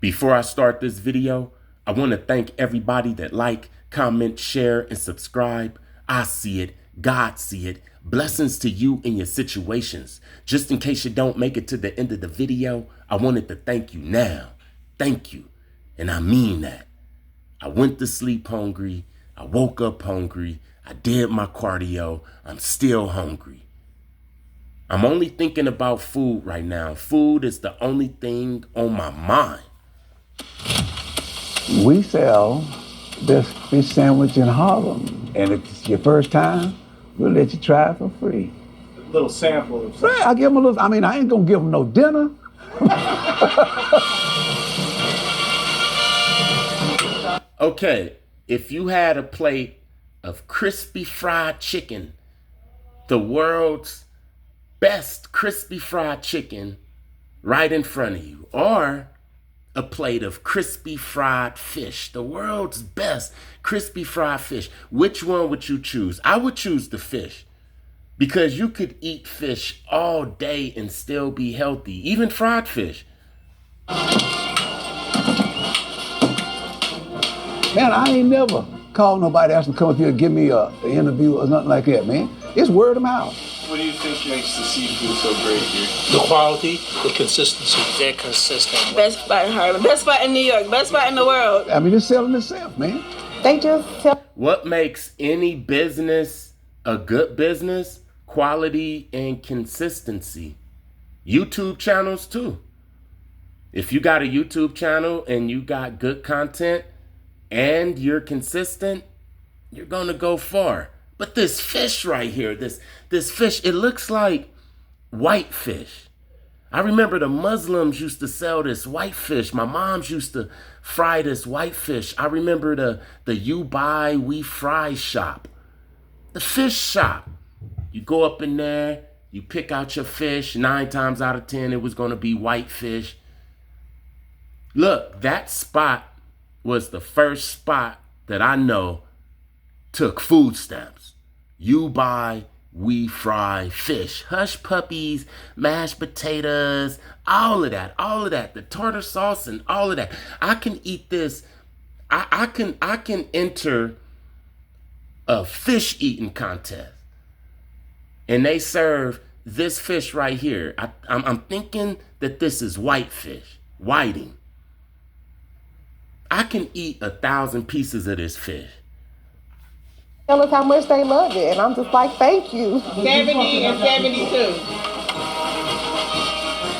Before I start this video, I want to thank everybody that like, comment, share, and subscribe. I see it. God see it. Blessings to you in your situations. Just in case you don't make it to the end of the video, I wanted to thank you now. Thank you. And I mean that. I went to sleep hungry. I woke up hungry. I did my cardio. I'm still hungry. I'm only thinking about food right now. Food is the only thing on my mind. We sell this fish sandwich in Harlem. And if it's your first time, we'll let you try it for free. A little sample of something. Right, I'll give them a little, I mean, I ain't gonna give them no dinner. Okay, if you had a plate of crispy fried chicken, the world's best crispy fried chicken right in front of you, or a plate of crispy fried fish, the world's best crispy fried fish, which one would you choose? I would choose the fish, because you could eat fish all day and still be healthy, even fried fish. Man, I ain't never called nobody asking to come up here and give me an interview or nothing like that, man. It's word of mouth. What do you think makes the seafood so great here? The quality, the consistency. They're consistent. Best spot in Harlem, best spot in New York, best spot in the world. I mean, it's selling itself, man. They just tell. What makes any business a good business? Quality and consistency. YouTube channels too. If you got a YouTube channel and you got good content and you're consistent, you're gonna go far. But this fish right here, this fish, it looks like white fish. I remember the Muslims used to sell this white fish. My moms used to fry this white fish. I remember the You Buy, We Fry shop. The fish shop. You go up in there, you pick out your fish. 9 times out of 10, it was gonna be white fish. Look, that spot was the first spot that I know took food stamps. You Buy, We Fry fish. Hush puppies, mashed potatoes, all of that. The tartar sauce and all of that. I can eat this. I can enter a fish eating contest. And they serve this fish right here. I'm thinking that this is whitefish, whiting. I can eat 1,000 pieces of this fish. Tell us how much they love it, and I'm just like, thank you. 70 and 72.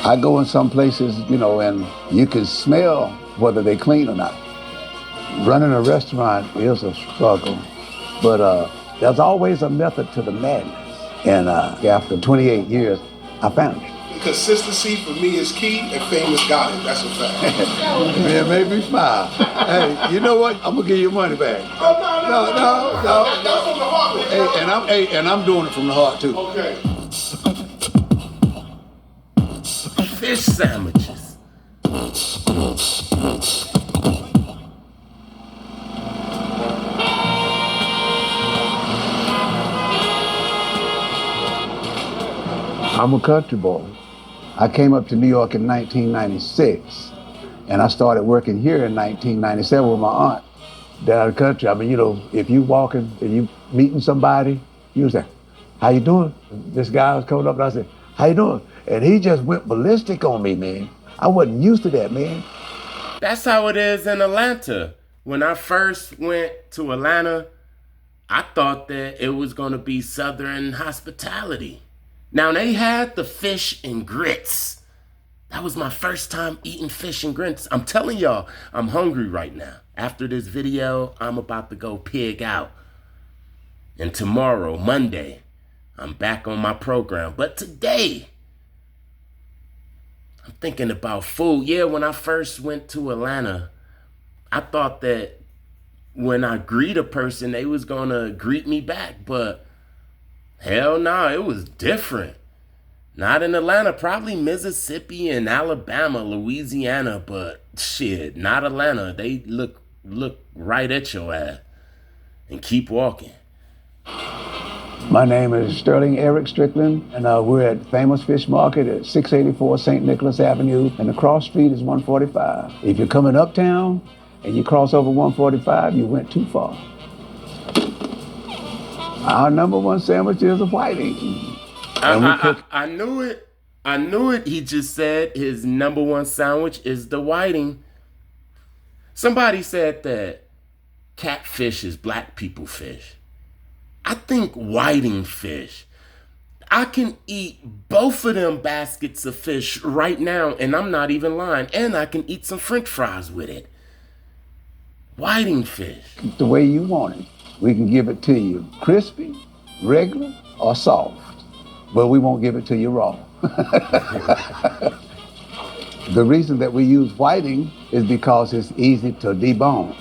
I go in some places, you know, and you can smell whether they clean or not. Running a restaurant is a struggle, but there's always a method to the madness. And after 28 years, I found it. Consistency for me is key, and famous got it. That's a fact. Man, made me smile. Hey, you know what? I'm gonna give you money back. Oh, no. That's from the heart. And I'm doing it from the heart too. Okay. Fish sandwiches. I'm a country boy. I came up to New York in 1996, and I started working here in 1997 with my aunt down the country. I mean, you know, if you walking and you meeting somebody, you say, "How you doing?" This guy was coming up and I said, "How you doing?" And he just went ballistic on me, man. I wasn't used to that, man. That's how it is in Atlanta. When I first went to Atlanta, I thought that it was going to be Southern hospitality. Now, they had the fish and grits. That was my first time eating fish and grits. I'm telling y'all, I'm hungry right now. After this video, I'm about to go pig out. And tomorrow, Monday, I'm back on my program. But today, I'm thinking about food. Yeah, when I first went to Atlanta, I thought that when I greet a person, they was gonna greet me back. But hell no, it was different. Not in Atlanta, probably Mississippi and Alabama, Louisiana, but shit, not Atlanta. They look right at your ass and keep walking. My name is Sterling Eric Strickland, and we're at Famous Fish Market at 684 St. Nicholas Avenue, and the cross street is 145. If you're coming uptown and you cross over 145, you went too far. Our number one sandwich is a whiting. I knew it. I knew it. He just said his number one sandwich is the whiting. Somebody said that catfish is black people fish. I think whiting fish. I can eat both of them baskets of fish right now, and I'm not even lying. And I can eat some French fries with it. Whiting fish. The way you want it. We can give it to you crispy, regular, or soft. But we won't give it to you raw. The reason that we use whiting is because it's easy to debone.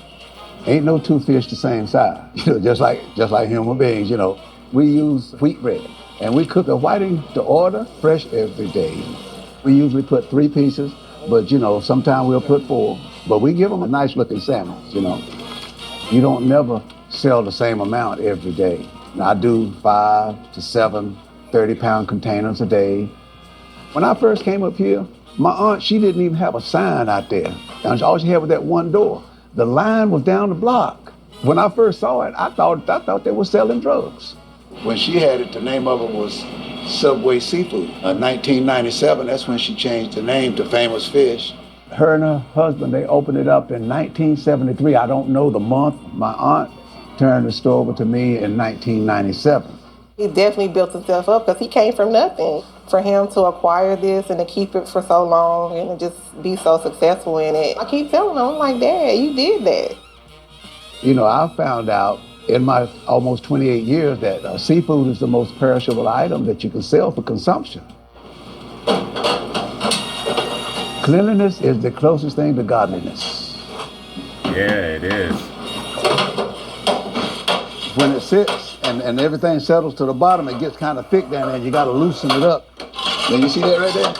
Ain't no two fish the same size, just like human beings, We use wheat bread, and we cook a whiting to order fresh every day. We usually put 3 pieces, but sometimes we'll put 4. But we give them a nice looking sandwich, You don't never sell the same amount every day. Now, I do 5 to 7 30-pound containers a day. When I first came up here, my aunt, she didn't even have a sign out there. And all she had was that one door. The line was down the block. When I first saw it, I thought they were selling drugs. When she had it, the name of it was Subway Seafood. 1997, that's when she changed the name to Famous Fish. Her and her husband, they opened it up in 1973. I don't know the month. My aunt turned the store over to me in 1997. He definitely built himself up because he came from nothing. For him to acquire this and to keep it for so long and to just be so successful in it, I keep telling him, I'm like, Dad, you did that. I found out in my almost 28 years that seafood is the most perishable item that you can sell for consumption. Cleanliness is the closest thing to godliness. Yeah, it is. When it sits and everything settles to the bottom, it gets kind of thick down there, and you got to loosen it up. Then you see that right there?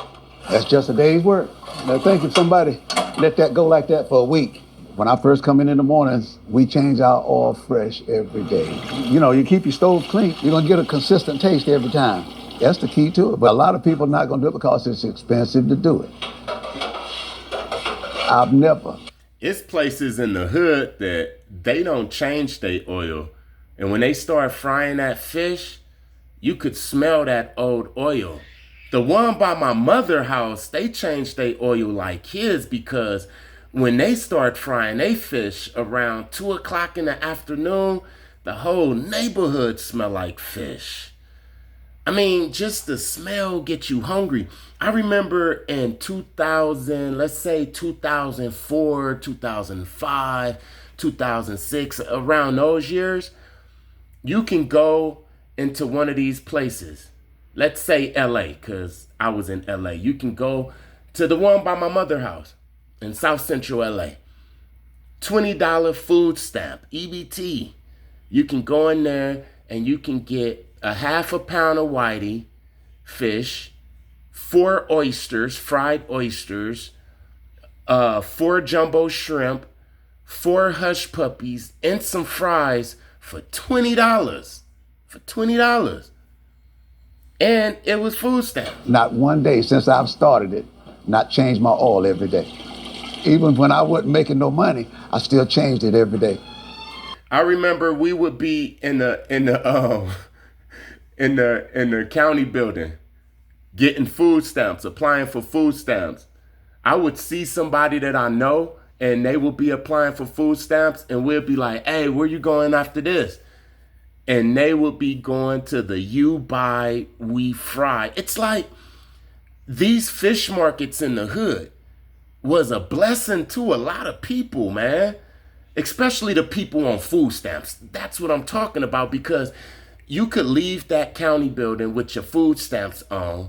That's just a day's work. Now think if somebody let that go like that for a week. When I first come in the mornings, we change our oil fresh every day. You keep your stove clean, you're going to get a consistent taste every time. That's the key to it. But a lot of people are not going to do it because it's expensive to do it. I've never. It's places in the hood that they don't change their oil. And when they start frying that fish, you could smell that old oil. The one by my mother's house, they changed their oil like his because when they start frying they fish around 2 o'clock in the afternoon, the whole neighborhood smell like fish. I mean, just the smell gets you hungry. I remember in 2000, let's say 2004, 2005, 2006, around those years, you can go into one of these places. Let's say LA, because I was in LA. You can go to the one by my mother's house in South Central LA. $20 food stamp, EBT. You can go in there and you can get a half a pound of whitey fish, 4 oysters, fried oysters, 4 jumbo shrimp, 4 hush puppies, and some fries for $20. For $20. And it was food stamp. Not one day since I've started it, not changed my oil every day. Even when I wasn't making no money, I still changed it every day. I remember we would be in the county building, getting food stamps, applying for food stamps. I would see somebody that I know, and they would be applying for food stamps, and we'd be like, "Hey, where you going after this?" And they would be going to the You Buy, We Fry. It's like these fish markets in the hood was a blessing to a lot of people, man. Especially the people on food stamps. That's what I'm talking about, because you could leave that county building with your food stamps on,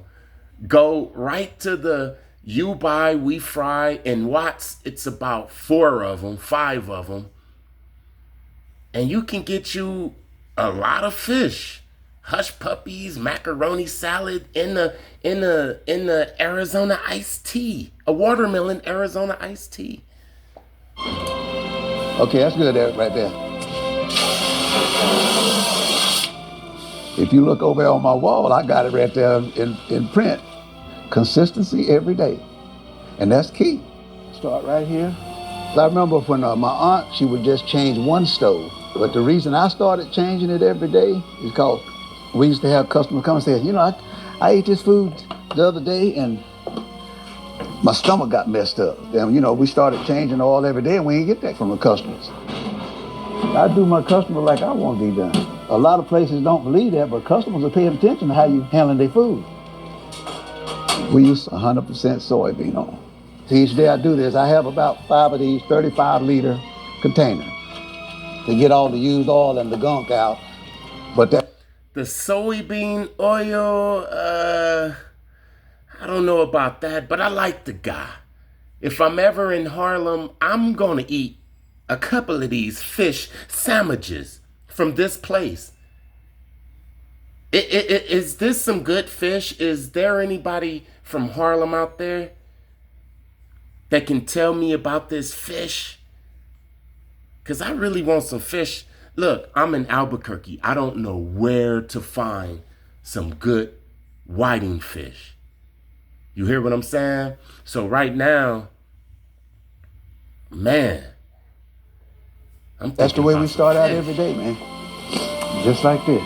go right to the You Buy, We Fry, and Watts. It's about 4 of them, 5 of them. And you can get you a lot of fish, hush puppies, macaroni salad in the Arizona iced tea, a watermelon Arizona iced tea. Okay, that's good, Eric, right there. If you look over on my wall, I got it right there in print. Consistency every day. And that's key. Start right here. I remember when my aunt, she would just change one stove. But the reason I started changing it every day is because we used to have customers come and say, you know, I ate this food the other day and my stomach got messed up. And, you know, we started changing oil every day and we didn't get that from the customers. I do my customer like I want to be done. A lot of places don't believe that, but customers are paying attention to how you handling their food. We use 100% soybean oil. So each day I do this, I have about 5 of these 35-liter containers to get all the used oil and the gunk out. But that The soybean oil, I don't know about that, but I like the guy. If I'm ever in Harlem, I'm gonna eat a couple of these fish sandwiches from this place. Is this some good fish? Is there anybody from Harlem out there that can tell me about this fish? Because I really want some fish. Look, I'm in Albuquerque. I don't know where to find some good whiting fish. You hear what I'm saying? So right now, man, that's the way we start out every day, man. Just like this.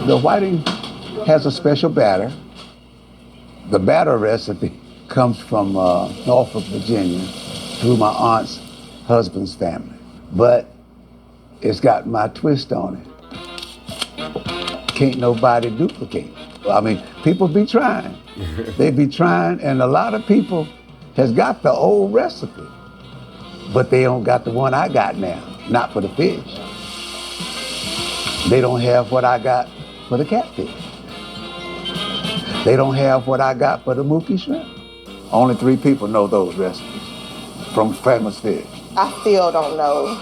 The whiting has a special batter. The batter recipe comes from Norfolk, Virginia, through my aunt's husband's family. But it's got my twist on it. Can't nobody duplicate. I mean, people be trying. They be trying, and a lot of people has got the old recipe, but they don't got the one I got now, not for the fish. They don't have what I got for the catfish. They don't have what I got for the mookie shrimp. Only 3 people know those recipes from famous fish. I still don't know.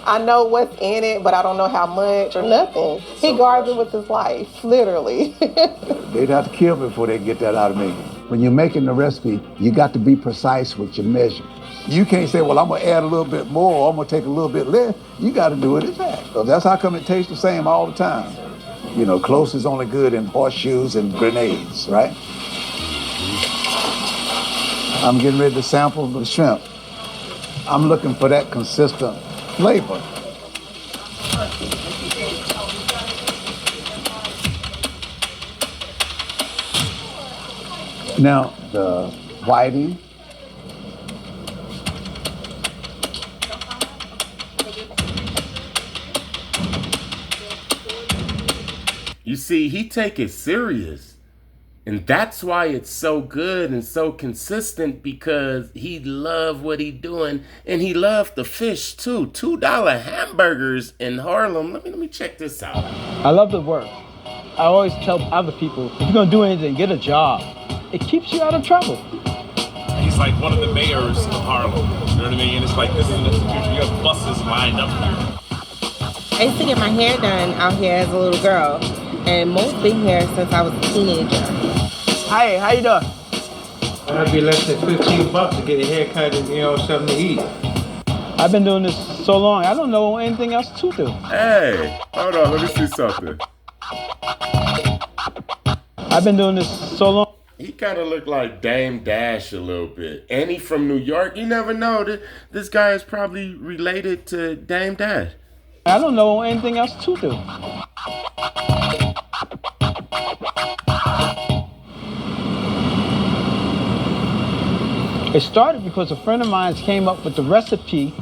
I know what's in it, but I don't know how much or nothing. He guards it with his life, literally. They'd have to kill me before they get that out of me. When you're making the recipe, you got to be precise with your measure. You can't say, well, I'm gonna add a little bit more, or I'm gonna take a little bit less. You gotta do it exact. So that's how come it tastes the same all the time. You know, close is only good in horseshoes and grenades, right? I'm getting ready to sample the shrimp. I'm looking for that consistent flavor. Now, the whiting. You see, he take it serious. And that's why it's so good and so consistent, because he love what he doing, and he loved the fish too. $2 hamburgers in Harlem. Let me check this out. I love the work. I always tell other people, if you're gonna do anything, get a job. It keeps you out of trouble. He's like one of the mayors of Harlem. You know what I mean? It's like, this is an institution. You have buses lined up here. I used to get my hair done out here as a little girl, and most been here since I was a teenager. Hey, how you doing? That'd be less than $15 to get a haircut and, you know, something to eat. I've been doing this so long, I don't know anything else to do. Hey, hold on, let me see something. I've been doing this so long. He kind of looked like Dame Dash a little bit. And he from New York. You never know. This guy is probably related to Dame Dash. I don't know anything else to do. It started because a friend of mine came up with the recipe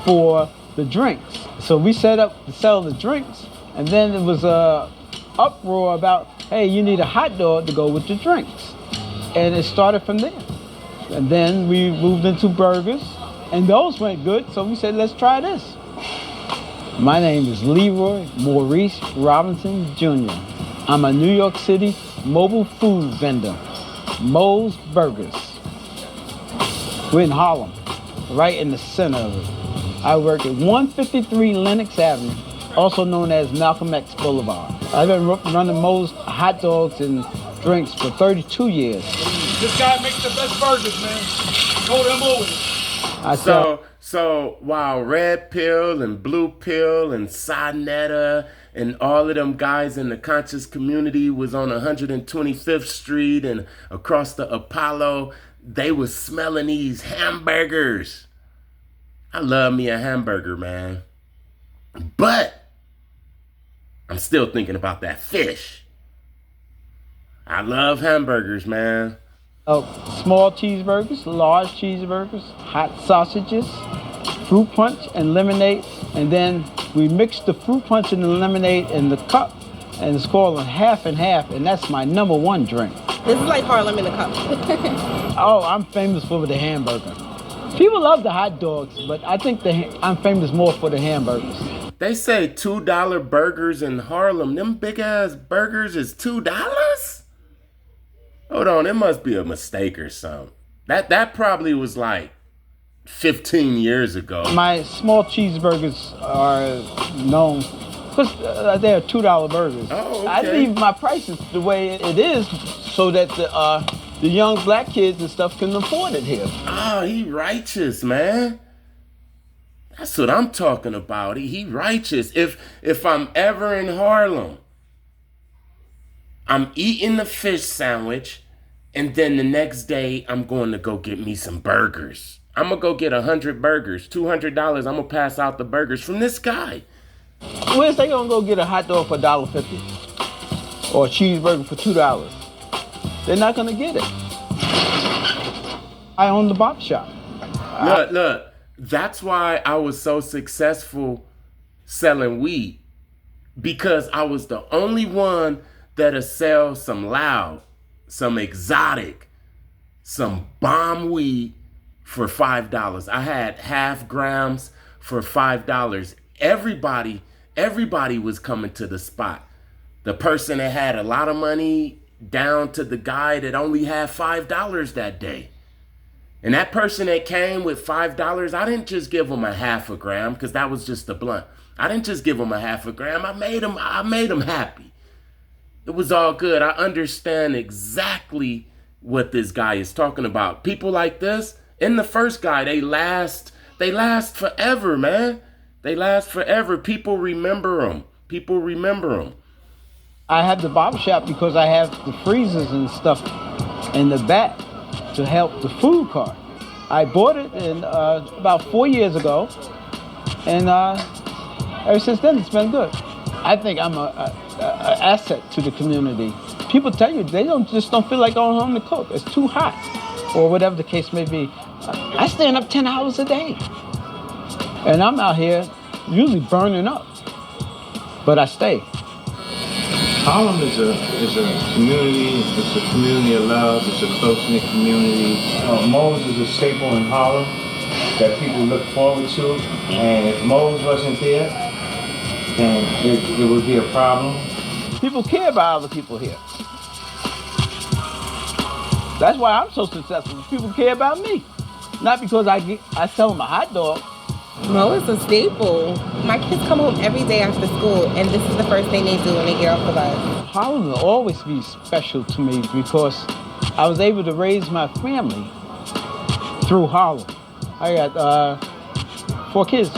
for the drinks. So we set up to sell the drinks, and then there was a uproar about, hey, you need a hot dog to go with the drinks. And it started from there. And then we moved into burgers, and those went good, so we said, let's try this. My name is Leroy Maurice Robinson Jr. I'm a New York City mobile food vendor, Moe's Burgers. We're in Harlem, right in the center of it. I work at 153 Lenox Avenue, also known as Malcolm X Boulevard. I've been running Moe's hot dogs and drinks for 32 years. This guy makes the best burgers, man. Go to him over. So while Red Pill and Blue Pill and Sinetta and all of them guys in the conscious community was on 125th Street and across the Apollo, they was smelling these hamburgers. I love me a hamburger, man. But I'm still thinking about that fish. I love hamburgers, man. Small cheeseburgers, large cheeseburgers, hot sausages, fruit punch and lemonade. And then we mix the fruit punch and the lemonade in the cup, and it's called a half and half, and that's my number one drink. This is like Harlem in a cup. Oh, I'm famous for the hamburger. People love the hot dogs, but I think I'm famous more for the hamburgers. They say $2 burgers in Harlem. Them big ass burgers is $2? Hold on, it must be a mistake or something. That probably was like 15 years ago. My small cheeseburgers are known because they're $2 burgers. Oh, okay. I leave my prices the way it is so that the young black kids and stuff can afford it here. Oh, he righteous, man. That's what I'm talking about. He righteous. If I'm ever in Harlem, I'm eating the fish sandwich, and then the next day I'm going to go get me some burgers. I'm going to go get 100 burgers, $200. I'm going to pass out the burgers from this guy. Where's they going to go get a hot dog for $1.50 or a cheeseburger for $2? They're not going to get it. I own the bop shop. Look, that's why I was so successful selling weed, because I was the only one that'll sell some loud, some exotic, some bomb weed for $5. I had half grams for $5. Everybody was coming to the spot. The person that had a lot of money down to the guy that only had $5 that day. And that person that came with $5, I didn't just give him a half a gram, because that was just a blunt. I didn't just give him a half a gram. I made him happy. It was all good. I understand exactly what this guy is talking about. People like this, and the first guy, they last forever, man. They last forever. People remember them. I have the barber shop because I have the freezers and stuff in the back to help the food cart. I bought it in about 4 years ago, and ever since then it's been good. I think I'm an asset to the community. People tell you they don't feel like going home to cook. It's too hot, or whatever the case may be. I stand up 10 hours a day, and I'm out here usually burning up, but I stay. Harlem is a community. It's a community of love. It's a close-knit community. Moe's is a staple in Harlem that people look forward to. And if Moe's wasn't there, then it would be a problem. People care about other people here. That's why I'm so successful. People care about me, not because I sell them a hot dog. Mo is a staple. My kids come home every day after school, and this is the first thing they do when they get off the bus. Harlem will always be special to me because I was able to raise my family through Harlem. I got 4 kids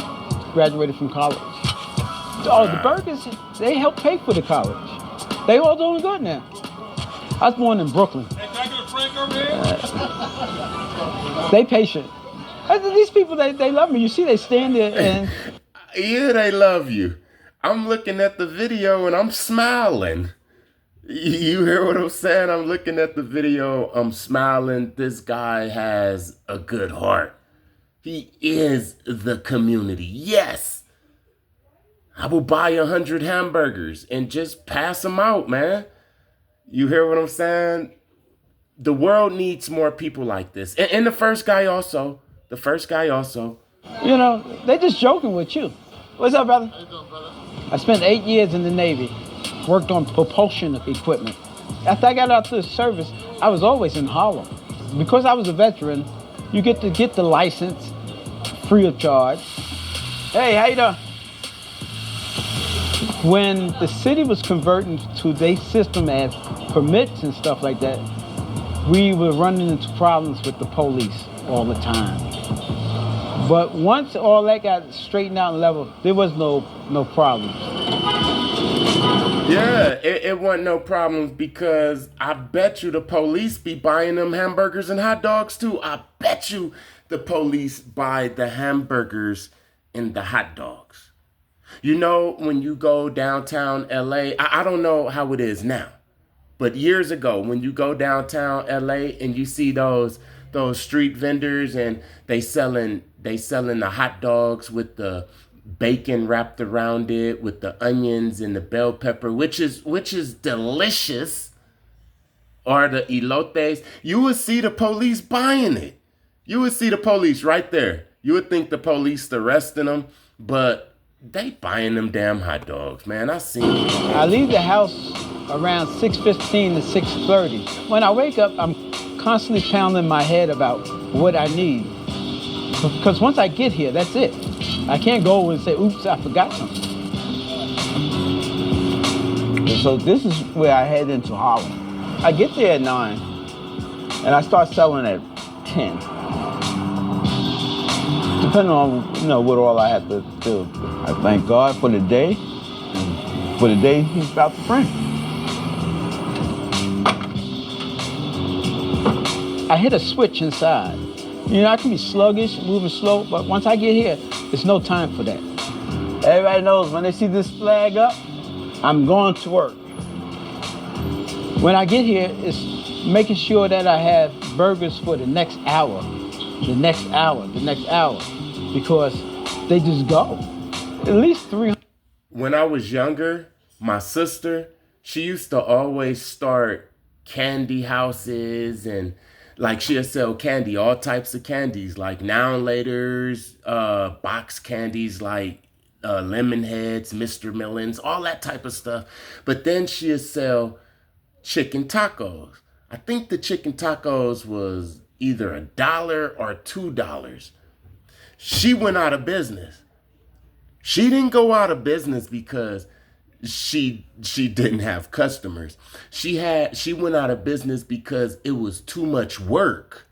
graduated from college. Oh, the burgers, they help pay for the college. They all doing good now. I was born in Brooklyn. Hey, can I get a Frank over here? They patient. These people, they love me. You see, they stand there and... Yeah, they love you. I'm looking at the video and I'm smiling. You hear what I'm saying? I'm looking at the video, I'm smiling. This guy has a good heart. He is the community. Yes. I will buy 100 hamburgers and just pass them out, man. You hear what I'm saying? The world needs more people like this. And the first guy also. You know, they just joking with you. What's up, brother? How you doing, brother? I spent 8 years in the Navy, worked on propulsion equipment. After I got out to the service, I was always in Harlem. Because I was a veteran, you get to get the license free of charge. Hey, how you doing? When the city was converting to their system as permits and stuff like that, we were running into problems with the police all the time. But once all that got straightened out and level, there was no problems. Yeah, it wasn't no problems because I bet you the police be buying them hamburgers and hot dogs too. I bet you the police buy the hamburgers and the hot dogs. You know, when you go downtown LA, I don't know how it is now, but years ago, when you go downtown LA and you see those street vendors and they selling the hot dogs with the bacon wrapped around it with the onions and the bell pepper, which is delicious, or the elotes, you would see the police buying it. You would see the police right there. You would think the police arresting them, but they buying them damn hot dogs, man. I seen it. I leave the house around 6:15 to 6:30. When I wake up, I'm constantly pounding my head about what I need. Because once I get here, that's it. I can't go and say, oops, I forgot something. So this is where I head into Harlem. I get there at 9, and I start selling at 10. Depending on, what all I have to do. I thank God for the day, and for the day He's about to bring. I hit a switch inside. I can be sluggish, moving slow, but once I get here, there's no time for that. Everybody knows when they see this flag up, I'm going to work. When I get here, it's making sure that I have burgers for the next hour, because they just go. At least 300. When I was younger, my sister, she used to always start candy houses, and like she'll sell candy, all types of candies, like now and laters, box candies like lemon heads, Mr. Millins, all that type of stuff. But then she'll sell chicken tacos. I think the chicken tacos was either $1 or $2. She went out of business. She didn't go out of business because she didn't have customers. She went out of business because it was too much work.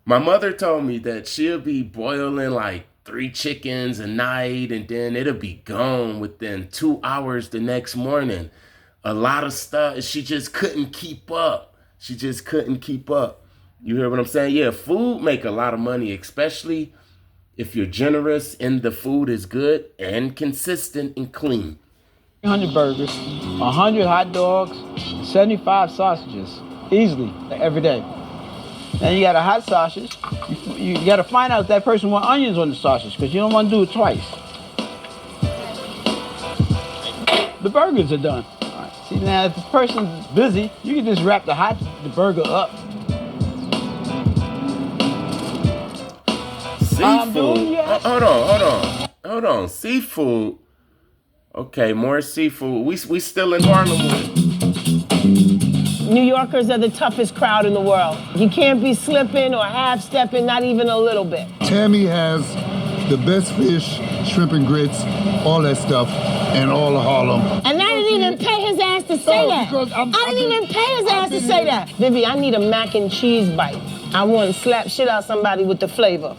My mother told me that she'll be boiling like 3 chickens a night, and then it'll be gone within 2 hours the next morning. A lot of stuff, she just couldn't keep up. You hear what I'm saying? Yeah, food make a lot of money, especially if you're generous and the food is good and consistent and clean. 100 burgers, 100 hot dogs, 75 sausages, easily, every day. And you got a hot sausage. You got to find out if that person wants onions on the sausage, because you don't want to do it twice. The burgers are done. All right. See, now if the person's busy, you can just wrap the burger up. Seafood. Hold on. Seafood. Okay, more seafood. We still in Harlem with it. New Yorkers are the toughest crowd in the world. You can't be slipping or half-stepping, not even a little bit. Tammy has the best fish, shrimp and grits, all that stuff, and all of Harlem. And I didn't even pay his ass to say that. I didn't even pay his ass to say that. Vivi, I need a mac and cheese bite. I want to slap shit out somebody with the flavor.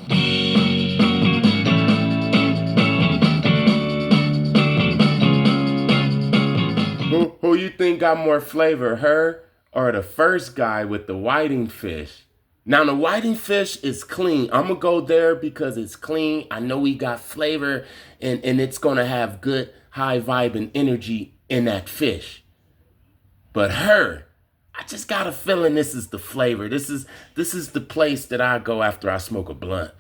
Who you think got more flavor, her or the first guy with the whiting fish? Now, the whiting fish is clean. I'm going to go there because it's clean. I know he got flavor, and it's going to have good high vibe and energy in that fish. But her, I just got a feeling this is the flavor. This is the place that I go after I smoke a blunt.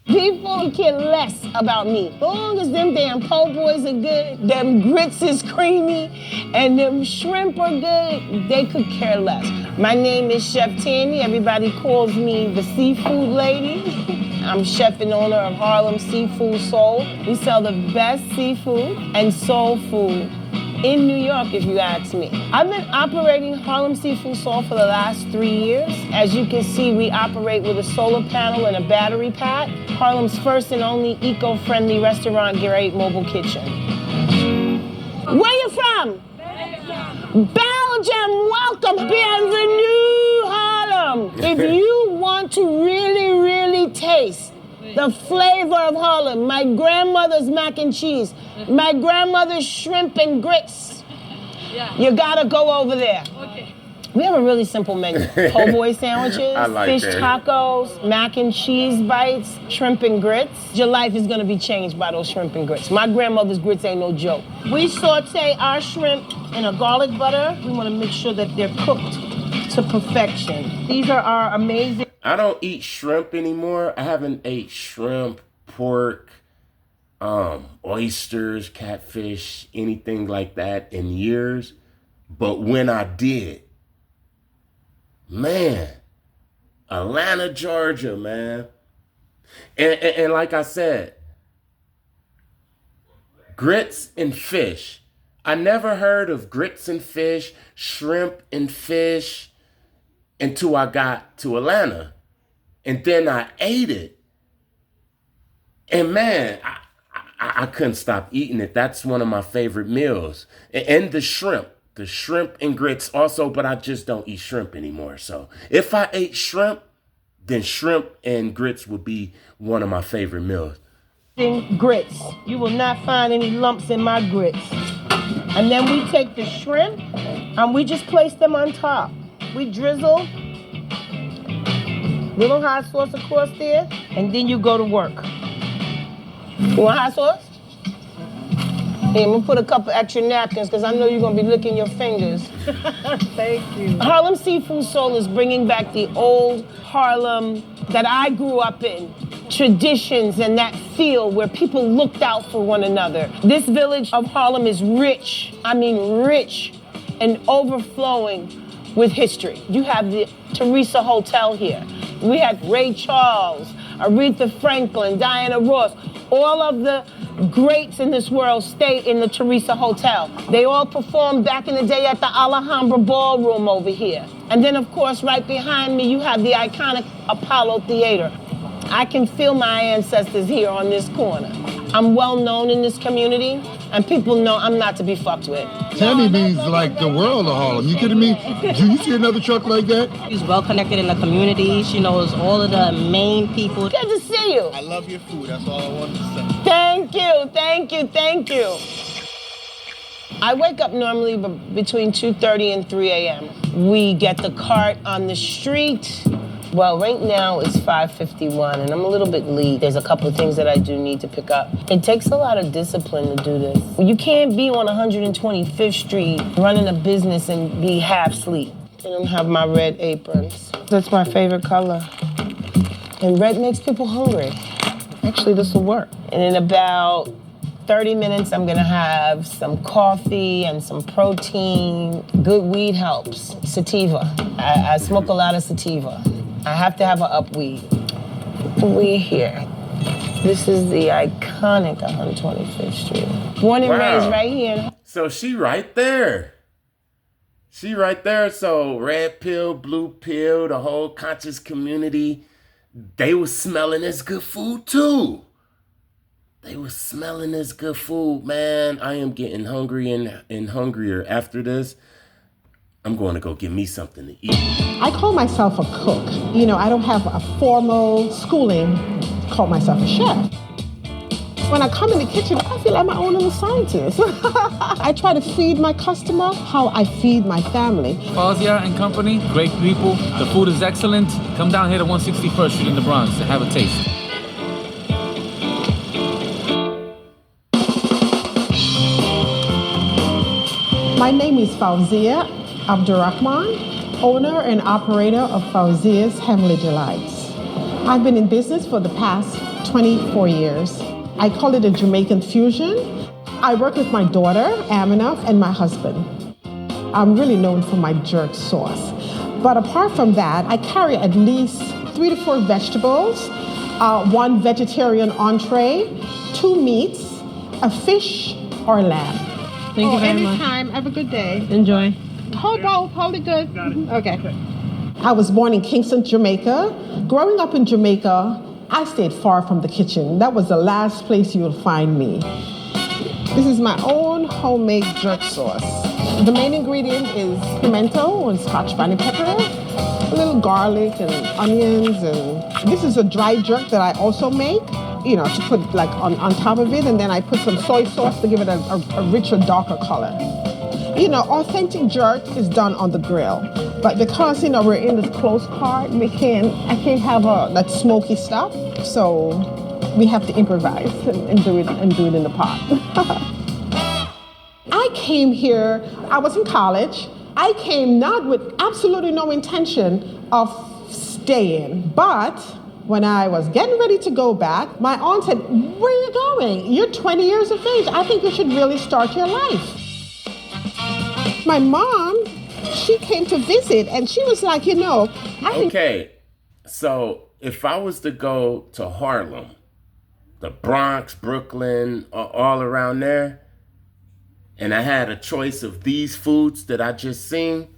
People care less about me. As long as them damn po' boys are good, them grits is creamy, and them shrimp are good, they could care less. My name is Chef Tandy. Everybody calls me the seafood lady. I'm chef and owner of Harlem Seafood Soul. We sell the best seafood and soul food in New York, if you ask me. I've been operating Harlem Seafood Soul for the last 3 years. As you can see, we operate with a solar panel and a battery pack. Harlem's first and only eco-friendly restaurant-grade mobile kitchen. Where you from? Belgium. Welcome, bienvenue, Harlem. If you want to really, really taste the flavor of Harlem. My grandmother's mac and cheese, my grandmother's shrimp and grits. You gotta go over there. Okay. We have a really simple menu. Po' boy sandwiches, fish tacos, mac and cheese bites, shrimp and grits. Your life is gonna be changed by those shrimp and grits. My grandmother's grits ain't no joke. We saute our shrimp in a garlic butter. We wanna make sure that they're cooked to perfection. These are our amazing... I don't eat shrimp anymore. I haven't ate shrimp, pork, oysters, catfish, anything like that in years. But when I did, man, Atlanta, Georgia, man. And like I said, grits and fish. I never heard of grits and fish, shrimp and fish until I got to Atlanta. And then I ate it. And man, I couldn't stop eating it. That's one of my favorite meals. And the shrimp and grits also, but I just don't eat shrimp anymore. So if I ate shrimp, then shrimp and grits would be one of my favorite meals. Grits. You will not find any lumps in my grits. And then we take the shrimp and we just place them on top. We drizzle little hot sauce across there, and then you go to work. You want hot sauce? Hey, I'm gonna put a couple extra napkins because I know you're gonna be licking your fingers. Thank you. Harlem Seafood Soul is bringing back the old Harlem that I grew up in. Traditions and that feel where people looked out for one another. This village of Harlem is rich, I mean rich, and overflowing with history. You have the Teresa Hotel here. We had Ray Charles, Aretha Franklin, Diana Ross. All of the greats in this world stay in the Teresa Hotel. They all performed back in the day at the Alhambra Ballroom over here. And then, of course, right behind me, you have the iconic Apollo Theater. I can feel my ancestors here on this corner. I'm well known in this community, and people know I'm not to be fucked with. Tammy means like the world of Harlem. You kidding me? Do you see another truck like that? She's well connected in the community. She knows all of the main people. Good to see you. I love your food. That's all I wanted to say. Thank you, thank you, thank you. I wake up normally between 2:30 and 3 a.m. We get the cart on the street. Well, right now it's 5:51 and I'm a little bit late. There's a couple of things that I do need to pick up. It takes a lot of discipline to do this. You can't be on 125th Street running a business and be half asleep. I don't have my red aprons. That's my favorite color. And red makes people hungry. Actually, this will work. And in about 30 minutes, I'm gonna have some coffee and some protein. Good weed helps. Sativa. I smoke a lot of sativa. I have to have an up weed. Weed here. This is the iconic 125th Street. Born and raised right here. So she right there. She right there. So red pill, blue pill, the whole conscious community, they was smelling this good food too. They was smelling this good food, man. I am getting hungry and hungrier after this. I'm going to go get me something to eat. I call myself a cook. You know, I don't have a formal schooling, call myself a chef. When I come in the kitchen, I feel like my own little scientist. I try to feed my customer how I feed my family. Fausia and Company, great people. The food is excellent. Come down here to 161st Street in the Bronx and have a taste. My name is Fausia Abdurrahman, owner and operator of Fauzia's Heavenly Delights. I've been in business for the past 24 years. I call it a Jamaican fusion. I work with my daughter, Amina, and my husband. I'm really known for my jerk sauce. But apart from that, I carry at least 3 to 4 vegetables, 1 vegetarian entree, 2 meats, a fish or lamb. Thank you very much. Anytime. Have a good day. Enjoy. Hold it good. Okay. I was born in Kingston, Jamaica. Growing up in Jamaica, I stayed far from the kitchen. That was the last place you'll find me. This is my own homemade jerk sauce. The main ingredient is pimento and Scotch bonnet pepper, a little garlic and onions, and this is a dry jerk that I also make, you know, to put like on top of it, and then I put some soy sauce to give it a richer, darker color. You know, authentic jerk is done on the grill, but because, you know, we're in this close part, I can't have that smoky stuff, so we have to improvise and do it in the pot. I came here, I was in college. I came not with absolutely no intention of staying, but when I was getting ready to go back, my aunt said, "Where are you going? You're 20 years of age. I think you should really start your life." My mom, she came to visit, and she was like, you know, Okay, so if I was to go to Harlem, the Bronx, Brooklyn, all around there, and I had a choice of these foods that I just seen,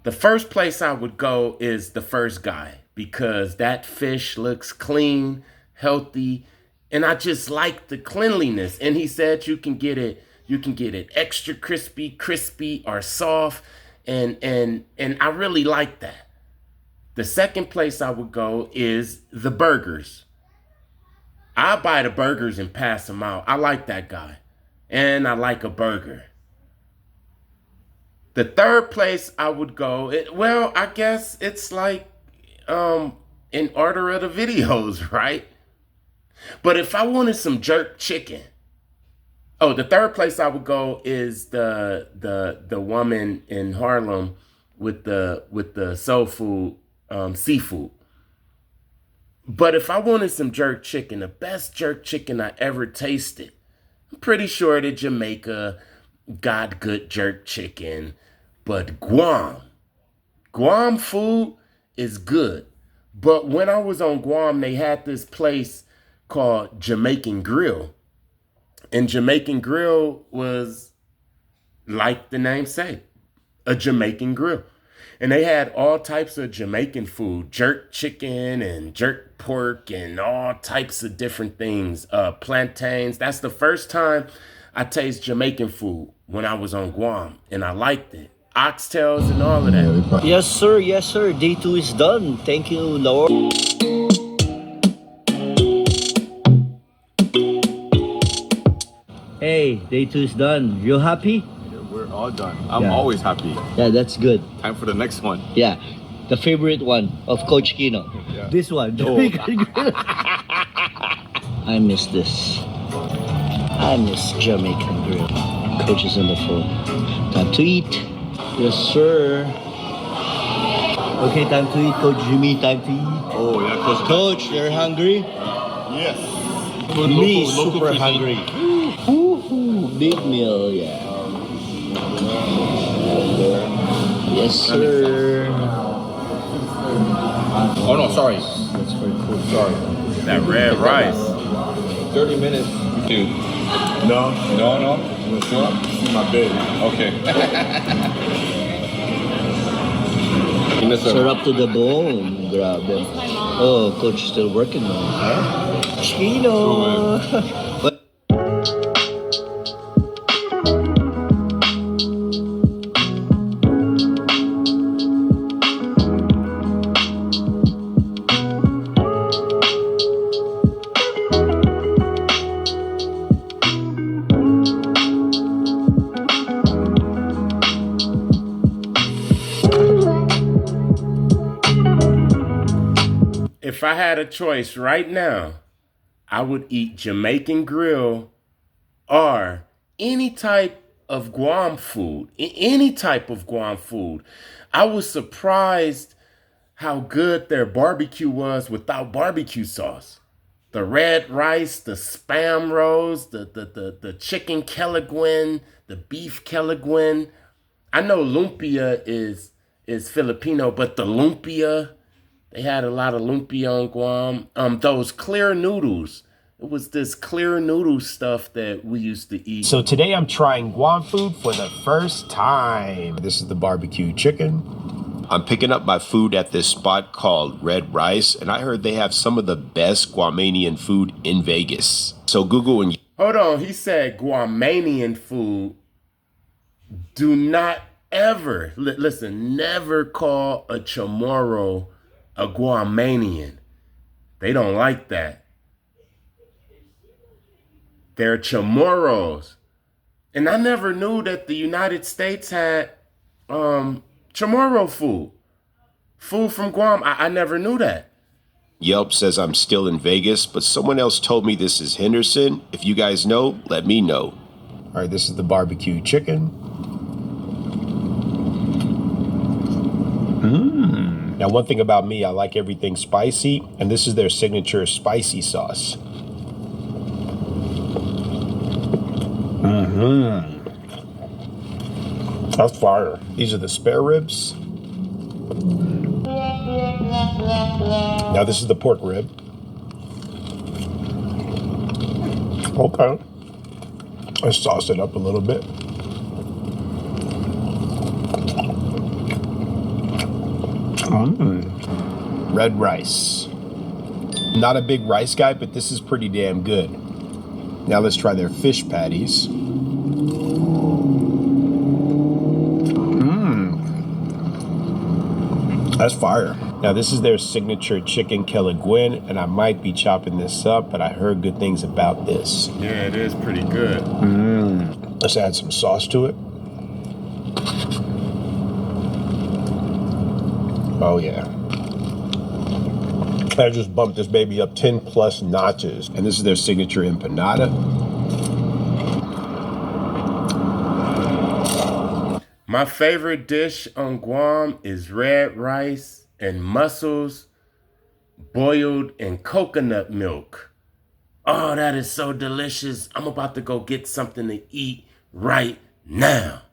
the first place I would go is the First Guy, because that fish looks clean, healthy, and I just like the cleanliness. And he said you can get it extra crispy or soft, and I really like that. The second place I would go is the burgers. I buy the burgers and pass them out. I like that guy. And I like a burger. The third place I would go, I guess it's like in order of the videos, right? But if I wanted some jerk chicken, the third place I would go is the woman in Harlem with the soul food, seafood. But if I wanted some jerk chicken, the best jerk chicken I ever tasted, I'm pretty sure that Jamaica got good jerk chicken, but Guam food is good. But when I was on Guam, they had this place called Jamaican Grill. And Jamaican Grill was, like the name say, a Jamaican grill. And they had all types of Jamaican food, jerk chicken and jerk pork and all types of different things, plantains. That's the first time I tasted Jamaican food, when I was on Guam, and I liked it. Oxtails and all of that. Yes, sir. Yes, sir. Day 2 is done. Thank you, Lord. Hey, day 2 is done. You happy? We're all done. I'm always happy. Yeah, that's good. Time for the next one. Yeah, the favorite one of Coach Kino. Yeah. This one. I miss this. I miss Jamaican Grill. Coach is on the phone. Time to eat. Yes, sir. Okay, time to eat, Coach Jimmy. Time to eat. Oh, yeah, Coach. Coach, you're hungry? Yes. Me, super hungry. Ooh, big meal, yeah. Yes, sir. Oh, no, sorry. That's very cool. Sorry. That red rice. 30 minutes. Dude. No. You sure? This is my bed. Okay. Serve up to the bone. Grab them. Oh, Coach still working on it, huh? Chino. But if I had a choice right now, I would eat Jamaican Grill or any type of Guam food. Any type of Guam food. I was surprised how good their barbecue was without barbecue sauce. The red rice, the spam rolls, the chicken kelaguen, the beef kelaguen. I know lumpia is Filipino, but the lumpia, they had a lot of lumpia on Guam. Those clear noodles. It was this clear noodle stuff that we used to eat. So today I'm trying Guam food for the first time. This is the barbecue chicken. I'm picking up my food at this spot called Red Rice, and I heard they have some of the best Guamanian food in Vegas. So Google and... Hold on, he said Guamanian food. Do not ever, listen, never call a Chamorro a Guamanian. They don't like that. They're Chamorros. And I never knew that the United States had Chamorro food. Food from Guam. I never knew that. Yelp says I'm still in Vegas, but someone else told me this is Henderson. If you guys know, let me know. All right, this is the barbecue chicken. Now, one thing about me, I like everything spicy, and this is their signature spicy sauce. That's fire. These are the spare ribs. Now, this is the pork rib. Okay. Let's sauce it up a little bit. Red rice. Not a big rice guy, but this is pretty damn good. Now let's try their fish patties. That's fire. Now this is their signature chicken Kelaguen, and I might be chopping this up, but I heard good things about this. Yeah, it is pretty good. Let's add some sauce to it. Oh yeah. I just bumped this baby up 10 plus notches. And this is their signature empanada. My favorite dish on Guam is red rice and mussels boiled in coconut milk. Oh, that is so delicious. I'm about to go get something to eat right now.